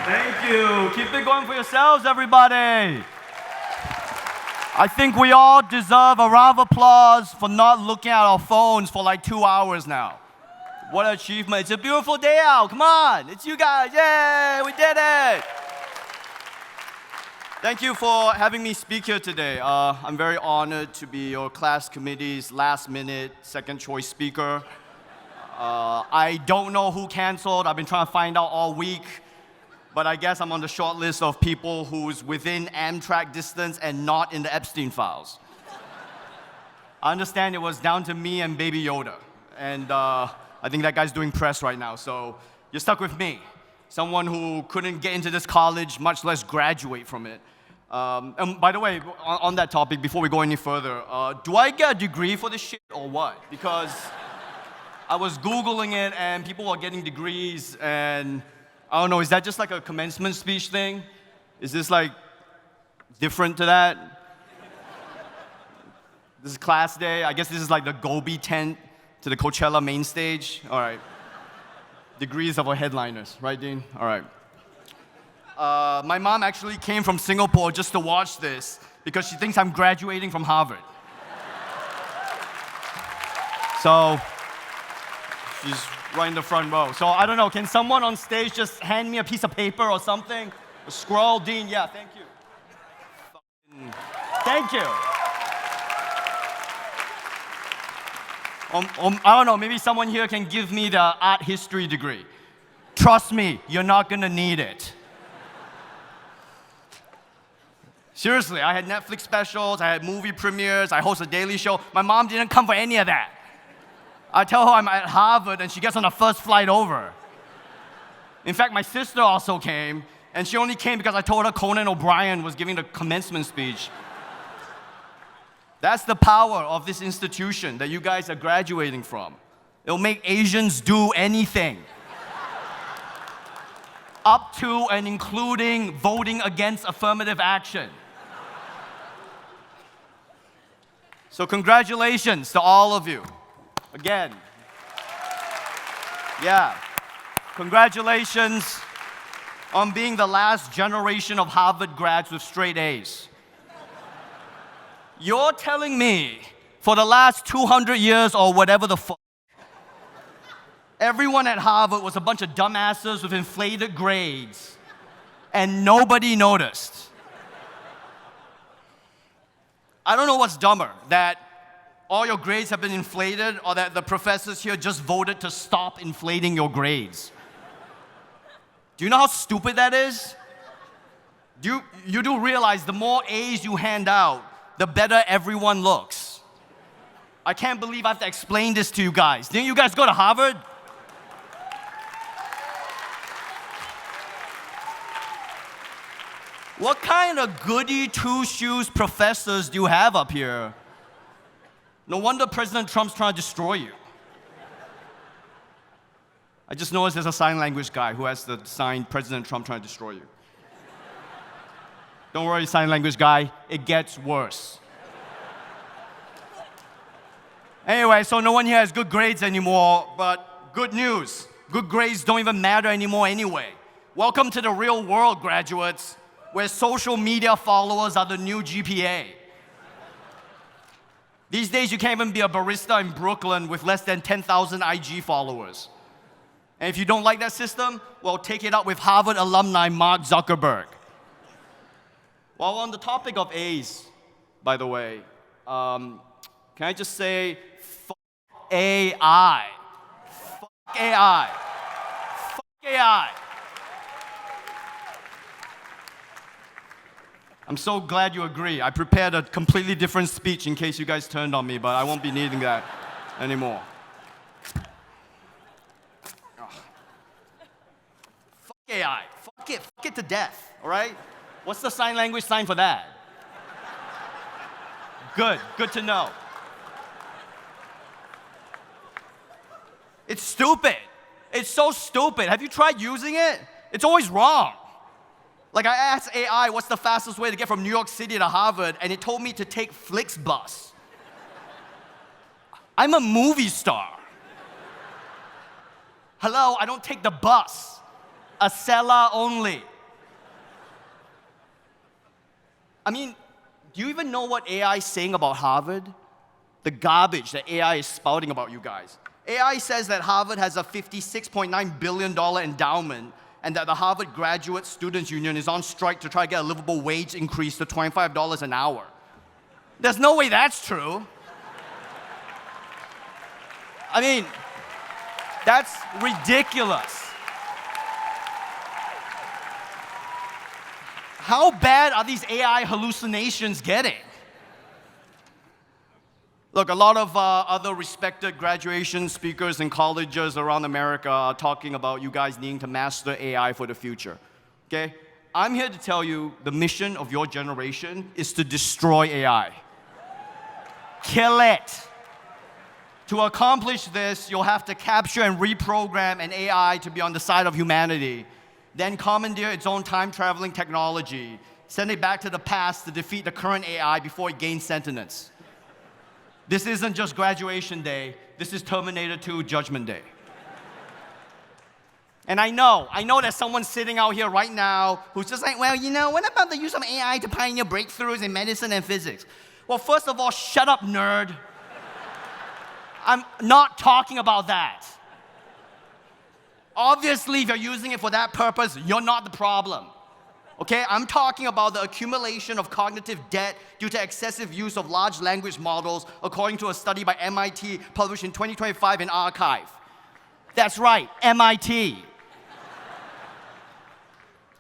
Thank you. Keep it going for yourselves, everybody. I think we all deserve a round of applause for not looking at our phones for like 2 hours now. What an achievement. It's a beautiful day out. Come on. It's you guys. Yay, we did it. Thank you for having me speak here today. I'm very honored to be your class committee's last-minute second-choice speaker. I don't know who canceled. I've been trying to find out all week. But I guess I'm on the short list of people who's within Amtrak distance and not in the Epstein files. I understand it was down to me and Baby Yoda. And I think that guy's doing press right now, so you're stuck with me. Someone who couldn't get into this college, much less graduate from it. And by the way, on that topic, before we go any further, do I get a degree for this shit or what? Because I was Googling it and people were getting degrees and I don't know, is that just like a commencement speech thing? Is this like different to that? This is class day. I guess this is like the Gobi tent to the Coachella main stage. All right. Degrees of our headliners, right, Dean? All right. My mom actually came from Singapore just to watch this because she thinks I'm graduating from Harvard. So she's right in the front row. So I don't know, can someone on stage just hand me a piece of paper or something? A scroll, Dean, yeah, thank you. Thank you. I don't know, maybe someone here can give me the art history degree. Trust me, you're not gonna need it. Seriously, I had Netflix specials, I had movie premieres, I host a daily show. My mom didn't come for any of that. I tell her I'm at Harvard and she gets on the first flight over. In fact, my sister also came, and she only came because I told her Conan O'Brien was giving the commencement speech. That's the power of this institution that you guys are graduating from. It'll make Asians do anything. Up to and including voting against affirmative action. So congratulations to all of you. Again. Yeah. Congratulations on being the last generation of Harvard grads with straight A's. You're telling me for the last 200 years or whatever the fuck, everyone at Harvard was a bunch of dumbasses with inflated grades and nobody noticed. I don't know what's dumber, that all your grades have been inflated, or that the professors here just voted to stop inflating your grades. Do you know how stupid that is? You do realize the more A's you hand out, the better everyone looks. I can't believe I have to explain this to you guys. Didn't you guys go to Harvard? What kind of goody two-shoes professors do you have up here? No wonder President Trump's trying to destroy you. I just noticed there's a sign language guy who has the sign, President Trump trying to destroy you. Don't worry, sign language guy, it gets worse. Anyway, so no one here has good grades anymore, but good news. Good grades don't even matter anymore anyway. Welcome to the real world, graduates, where social media followers are the new GPA. These days, you can't even be a barista in Brooklyn with less than 10,000 IG followers. And if you don't like that system, well, take it up with Harvard alumni Mark Zuckerberg. While on the topic of A's, by the way, can I just say, fuck AI. Fuck AI. Fuck AI. I'm so glad you agree. I prepared a completely different speech in case you guys turned on me, but I won't be needing that anymore. Ugh. Fuck AI. Fuck it to death, all right? What's the sign language sign for that? Good to know. It's stupid. It's so stupid. Have you tried using it? It's always wrong. Like, I asked AI what's the fastest way to get from New York City to Harvard, and it told me to take Flixbus. I'm a movie star. Hello, I don't take the bus. Acela only. I mean, do you even know what AI is saying about Harvard? The garbage that AI is spouting about you guys. AI says that Harvard has a $56.9 billion endowment and that the Harvard Graduate Students Union is on strike to try to get a livable wage increase to $25 an hour. There's no way that's true. I mean, that's ridiculous. How bad are these AI hallucinations getting? Look, a lot of other respected graduation speakers in colleges around America are talking about you guys needing to master AI for the future, okay? I'm here to tell you the mission of your generation is to destroy AI. Kill it. To accomplish this, you'll have to capture and reprogram an AI to be on the side of humanity, then commandeer its own time-traveling technology, send it back to the past to defeat the current AI before it gains sentience. This isn't just graduation day, this is Terminator 2 Judgment Day. And I know there's someone sitting out here right now who's just like, well, you know, what about the use of AI to pioneer breakthroughs in medicine and physics? Well, first of all, shut up, nerd. I'm not talking about that. Obviously, if you're using it for that purpose, you're not the problem. Okay, I'm talking about the accumulation of cognitive debt due to excessive use of large language models, according to a study by MIT published in 2025 in Archive. That's right, MIT.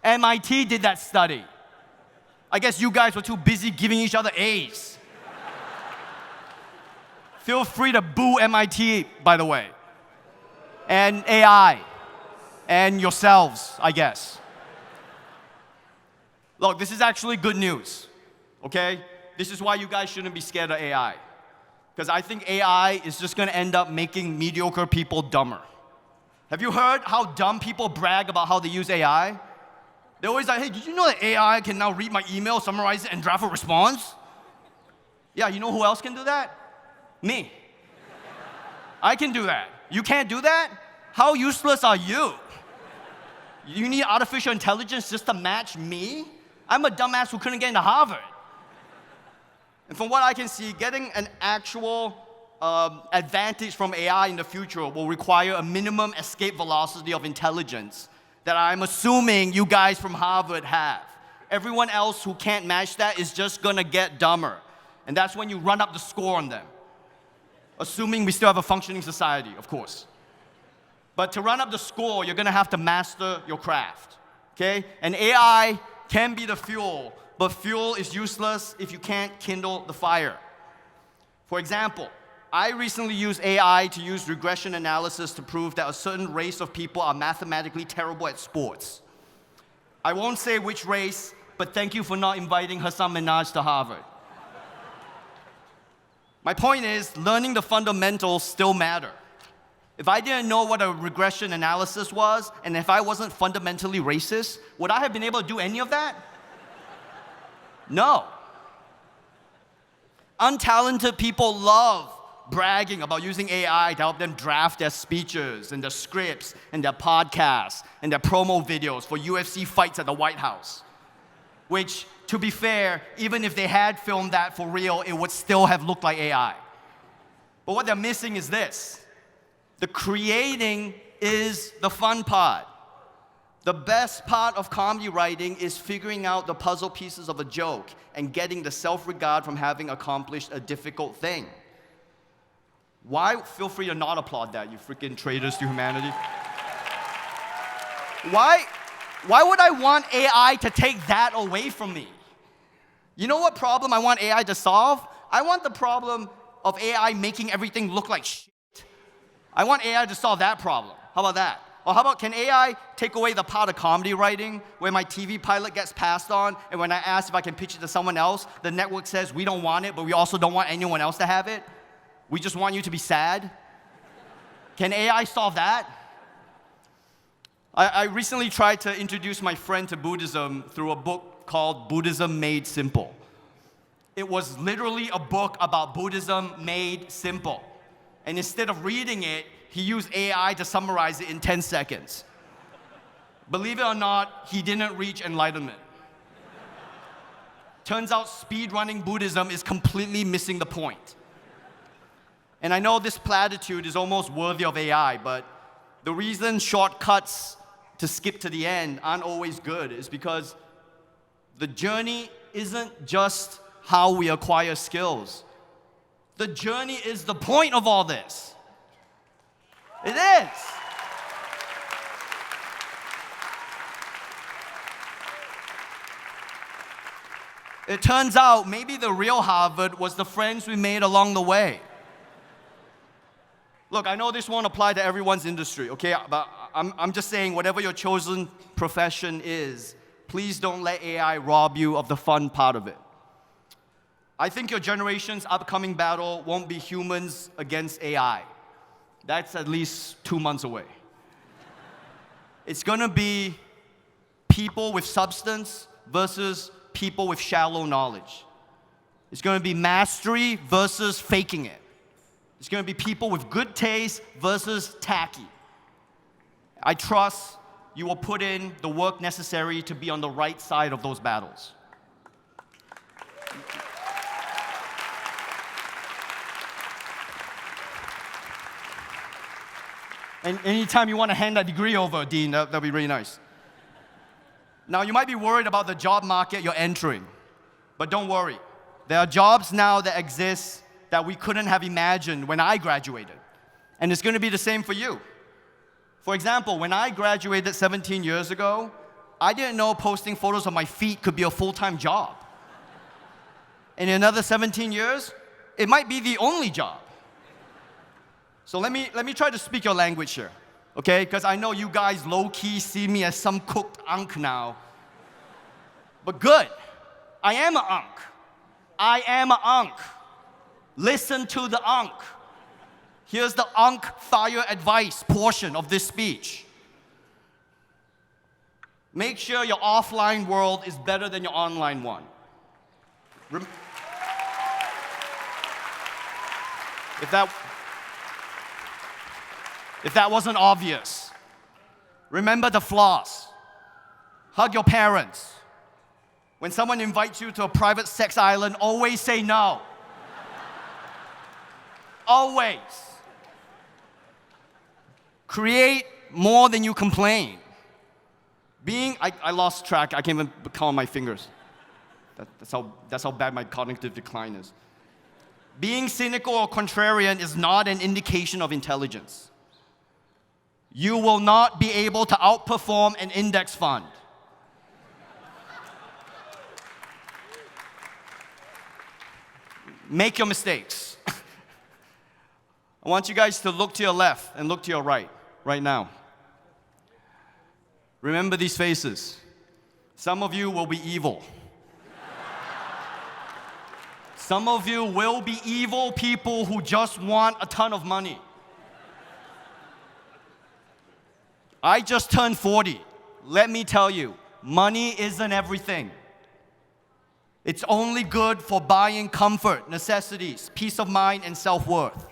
MIT did that study. I guess you guys were too busy giving each other A's. Feel free to boo MIT, by the way, and AI, and yourselves, I guess. Look, this is actually good news, okay? This is why you guys shouldn't be scared of AI. Because I think AI is just gonna end up making mediocre people dumber. Have you heard how dumb people brag about how they use AI? They're always like, hey, did you know that AI can now read my email, summarize it, and draft a response? Yeah, you know who else can do that? Me. I can do that. You can't do that? How useless are you? You need artificial intelligence just to match me? I'm a dumbass who couldn't get into Harvard. And from what I can see, getting an actual advantage from AI in the future will require a minimum escape velocity of intelligence that I'm assuming you guys from Harvard have. Everyone else who can't match that is just gonna get dumber. And that's when you run up the score on them. Assuming we still have a functioning society, of course. But to run up the score, you're gonna have to master your craft, okay? And AI can be the fuel, but fuel is useless if you can't kindle the fire. For example, I recently used AI to use regression analysis to prove that a certain race of people are mathematically terrible at sports. I won't say which race, but thank you for not inviting Hassan Minhaj to Harvard. My point is, learning the fundamentals still matter. If I didn't know what a regression analysis was, and if I wasn't fundamentally racist, would I have been able to do any of that? No. Untalented people love bragging about using AI to help them draft their speeches and their scripts and their podcasts and their promo videos for UFC fights at the White House. Which, to be fair, even if they had filmed that for real, it would still have looked like AI. But what they're missing is this. The creating is the fun part. The best part of comedy writing is figuring out the puzzle pieces of a joke and getting the self-regard from having accomplished a difficult thing. Why? Feel free to not applaud that, you freaking traitors to humanity. Why would I want AI to take that away from me? You know what problem I want AI to solve? I want the problem of AI making everything look like shit. I want AI to solve that problem. How about that? Or how about, can AI take away the part of comedy writing where my TV pilot gets passed on, and when I ask if I can pitch it to someone else, the network says we don't want it, but we also don't want anyone else to have it? We just want you to be sad? Can AI solve that? I recently tried to introduce my friend to Buddhism through a book called Buddhism Made Simple. It was literally a book about Buddhism made simple. And instead of reading it, he used AI to summarize it in 10 seconds. Believe it or not, he didn't reach enlightenment. Turns out speedrunning Buddhism is completely missing the point. And I know this platitude is almost worthy of AI, but the reason shortcuts to skip to the end aren't always good is because the journey isn't just how we acquire skills. The journey is the point of all this. It is. It turns out maybe the real Harvard was the friends we made along the way. Look, I know this won't apply to everyone's industry, okay? But I'm just saying, whatever your chosen profession is, please don't let AI rob you of the fun part of it. I think your generation's upcoming battle won't be humans against AI. That's at least 2 months away. It's gonna be people with substance versus people with shallow knowledge. It's gonna be mastery versus faking it. It's gonna be people with good taste versus tacky. I trust you will put in the work necessary to be on the right side of those battles. And anytime you want to hand that degree over, Dean, that'd be really nice. Now, you might be worried about the job market you're entering, but don't worry. There are jobs now that exist that we couldn't have imagined when I graduated. And it's going to be the same for you. For example, when I graduated 17 years ago, I didn't know posting photos of my feet could be a full-time job. And in another 17 years, it might be the only job. So let me try to speak your language here, okay? Because I know you guys low-key see me as some cooked unk now. But good, I am an unk. I am an unk. Listen to the unk. Here's the unk fire advice portion of this speech. Make sure your offline world is better than your online one. If that wasn't obvious, remember the flaws. Hug your parents. When someone invites you to a private sex island, always say no. Always. Create more than you complain. I lost track. I can't even count on my fingers. That's how bad my cognitive decline is. Being cynical or contrarian is not an indication of intelligence. You will not be able to outperform an index fund. Make your mistakes. I want you guys to look to your left and look to your right now. Remember these faces. Some of you will be evil. Some of you will be evil people who just want a ton of money. I just turned 40. Let me tell you, money isn't everything. It's only good for buying comfort, necessities, peace of mind, and self-worth.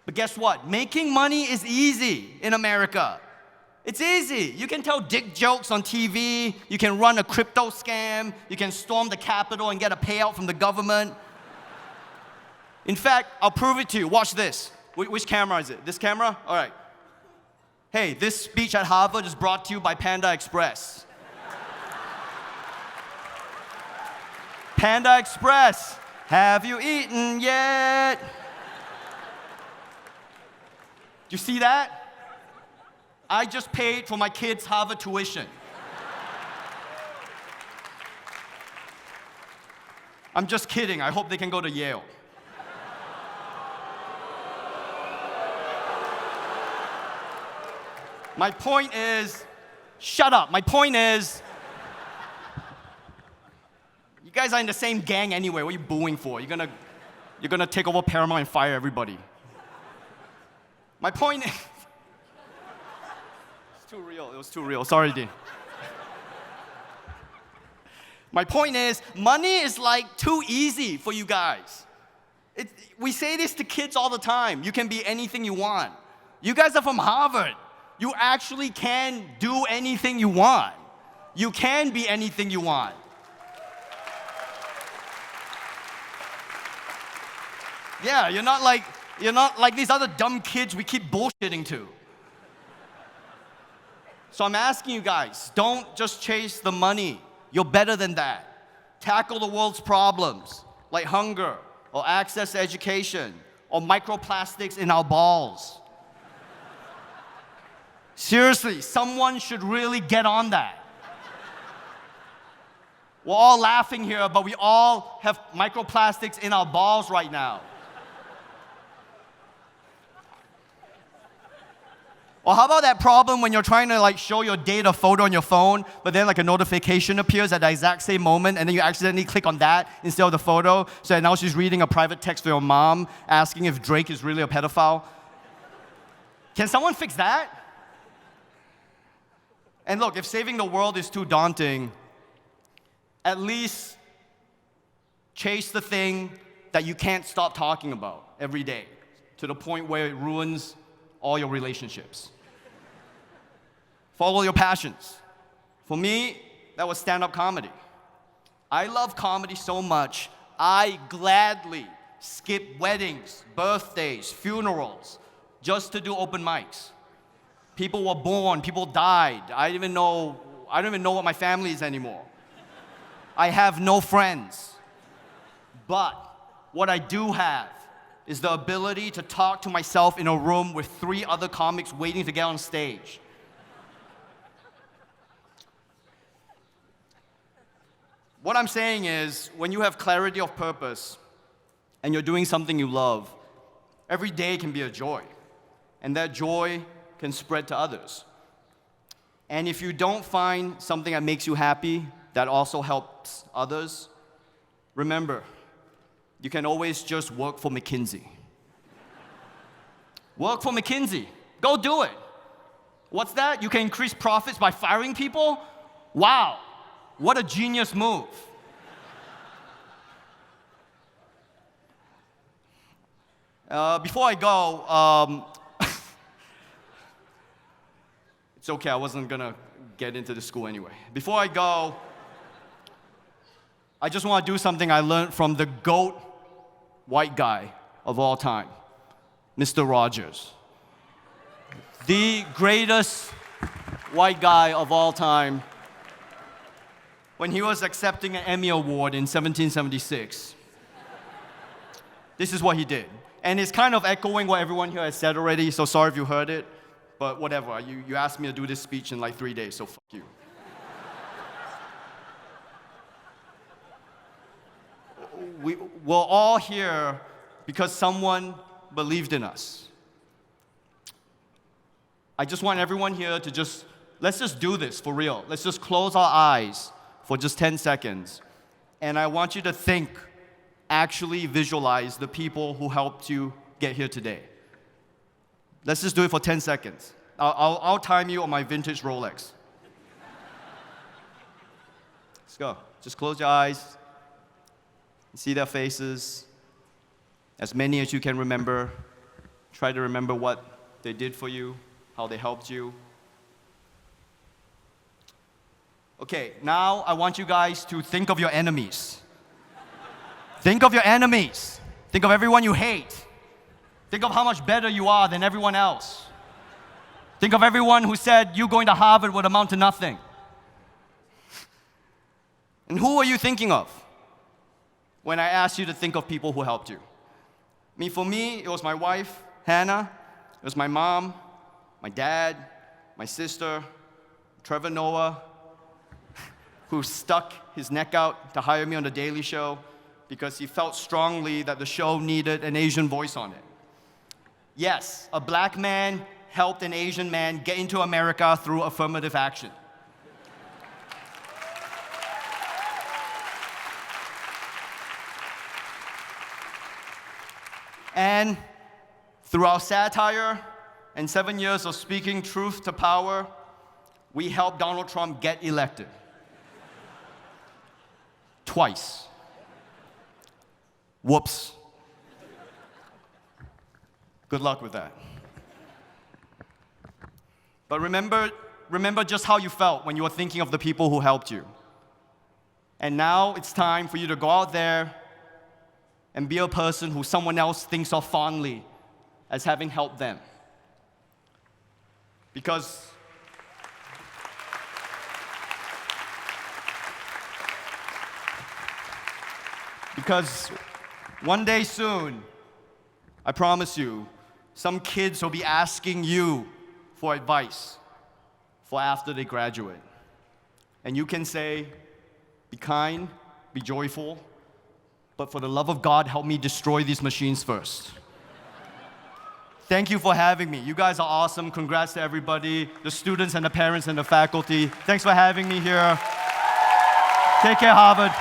But guess what? Making money is easy in America. It's easy. You can tell dick jokes on TV. You can run a crypto scam. You can storm the Capitol and get a payout from the government. In fact, I'll prove it to you. Watch this. Which camera is it? This camera? All right. Hey, this speech at Harvard is brought to you by Panda Express. Panda Express, have you eaten yet? You see that? I just paid for my kids' Harvard tuition. I'm just kidding. I hope they can go to Yale. My point is, shut up. My point is, you guys are in the same gang anyway. What are you booing for? You're gonna take over Paramount and fire everybody. My point is, it's too real. It was too real. Sorry, Dean. My point is, money is like too easy for you guys. We say this to kids all the time. You can be anything you want. You guys are from Harvard. You actually can do anything you want. You can be anything you want. Yeah, you're not like these other dumb kids we keep bullshitting to. So I'm asking you guys, don't just chase the money. You're better than that. Tackle the world's problems, like hunger, or access to education, or microplastics in our balls. Seriously, someone should really get on that. We're all laughing here, but we all have microplastics in our balls right now. Or how about that problem when you're trying to show your date a photo on your phone, but then a notification appears at the exact same moment, and then you accidentally click on that instead of the photo, so now she's reading a private text to your mom asking if Drake is really a pedophile? Can someone fix that? And look, if saving the world is too daunting, at least chase the thing that you can't stop talking about every day to the point where it ruins all your relationships. Follow your passions. For me, that was stand-up comedy. I love comedy so much, I gladly skip weddings, birthdays, funerals, just to do open mics. People were born, people died. I don't even know what my family is anymore. I have no friends. But what I do have is the ability to talk to myself in a room with 3 other comics waiting to get on stage. What I'm saying is, when you have clarity of purpose and you're doing something you love, every day can be a joy, and that joy can spread to others. And if you don't find something that makes you happy that also helps others, remember, you can always just work for McKinsey. Work for McKinsey. Go do it. What's that? You can increase profits by firing people? Wow, what a genius move. Before I go, it's okay, I wasn't gonna get into the school anyway. Before I go, I just want to do something I learned from the GOAT white guy of all time, Mr. Rogers. The greatest white guy of all time. When he was accepting an Emmy Award in 1776, this is what he did. And it's kind of echoing what everyone here has said already, so sorry if you heard it, but whatever. You asked me to do this speech in 3 days, so fuck you. We're all here because someone believed in us. I just want everyone here to let's just do this for real. Let's just close our eyes for just 10 seconds. And I want you to actually visualize the people who helped you get here today. Let's just do it for 10 seconds. I'll time you on my vintage Rolex. Let's go. Just close your eyes. See their faces, as many as you can remember. Try to remember what they did for you, how they helped you. Okay, now I want you guys to think of your enemies. Think of your enemies. Think of everyone you hate. Think of how much better you are than everyone else. Think of everyone who said you going to Harvard would amount to nothing. And who are you thinking of when I asked you to think of people who helped you? For me, it was my wife, Hannah. It was my mom, my dad, my sister, Trevor Noah, who stuck his neck out to hire me on The Daily Show because he felt strongly that the show needed an Asian voice on it. Yes, a black man helped an Asian man get into America through affirmative action. And through our satire and 7 years of speaking truth to power, we helped Donald Trump get elected. Twice. Whoops. Good luck with that. But remember just how you felt when you were thinking of the people who helped you. And now it's time for you to go out there and be a person who someone else thinks of fondly as having helped them. Because one day soon, I promise you, some kids will be asking you for advice for after they graduate. And you can say, be kind, be joyful, but for the love of God, help me destroy these machines first. Thank you for having me. You guys are awesome. Congrats to everybody, the students and the parents and the faculty. Thanks for having me here. Take care, Harvard.